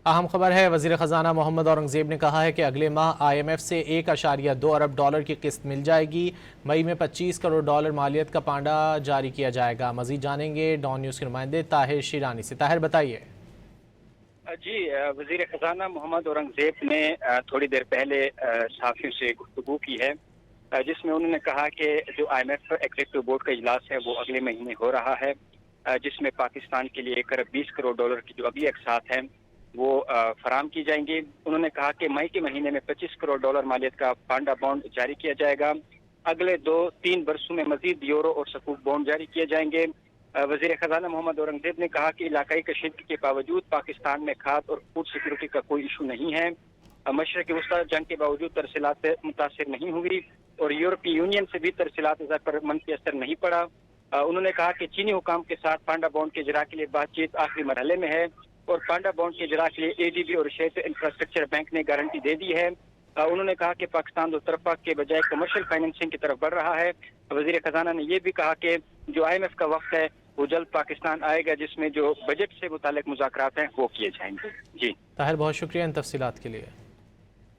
अहम खबर है, वज़ीर ख़ज़ाना मोहम्मद औरंगज़ेब ने कहा है कि अगले माह IMF से $1.2 अरब की किस्त मिल जाएगी। मई में $25 करोड़ मालियत का पांडा जारी किया जाएगा। मज़ीद जानेंगे डॉन न्यूज़ के नुमाइंदे ताहिर शिरानी से। ताहिर बताइए। जी, वज़ीर ख़ज़ाना मोहम्मद औरंगज़ेब ने थोड़ी देर पहले सहाफ़ियों से गुफ्तगू की है, जिसमें उन्होंने कहा कि जो IMF एग्जीक्यूटिव बोर्ड का इजलास है वो अगले महीने हो रहा है, जिसमें पाकिस्तान के लिए $1.20 करोड़ की जो अगली अक़सात हैं वो फराहम की जाएंगी। उन्होंने कहा कि मई के महीने में $25 करोड़ मालियत का पांडा बॉन्ड जारी किया जाएगा। अगले 2-3 वर्षों में मजीद यूरो और सकूक बॉन्ड जारी किए जाएंगे। वज़ीर ख़ज़ाना मोहम्मद औरंगज़ेब ने कहा कि इलाकाई कशीदगी के बावजूद पाकिस्तान में खाद और फूड सिक्योरिटी का कोई इशू नहीं है। मशरक़ी वस्ता जंग के बावजूद तरसीलात मुतासिर नहीं हुई और यूरोपीय यूनियन से भी तरसीलात पर मनफी असर नहीं पड़ा। उन्होंने कहा कि चीनी हुकाम के साथ पांडा बॉन्ड के इजरा के लिए बातचीत आखिरी मरहले में है और पांडा बॉन्ड के इजरा के लिए ADB और एशियाई इंफ्रास्ट्रक्चर बैंक ने गारंटी दे दी है। उन्होंने कहा कि पाकिस्तान दो तरफा के बजाय कमर्शियल फाइनेंसिंग की तरफ बढ़ रहा है। वज़ीर ख़ज़ाना ने यह भी कहा कि जो IMF का वक्त है वो जल्द पाकिस्तान आएगा, जिसमें जो बजट से मुताल्लिक मुज़ाकरात हैं वो किए जाएंगे। जी ताहिर, बहुत शुक्रिया इन तफसीलात के लिए।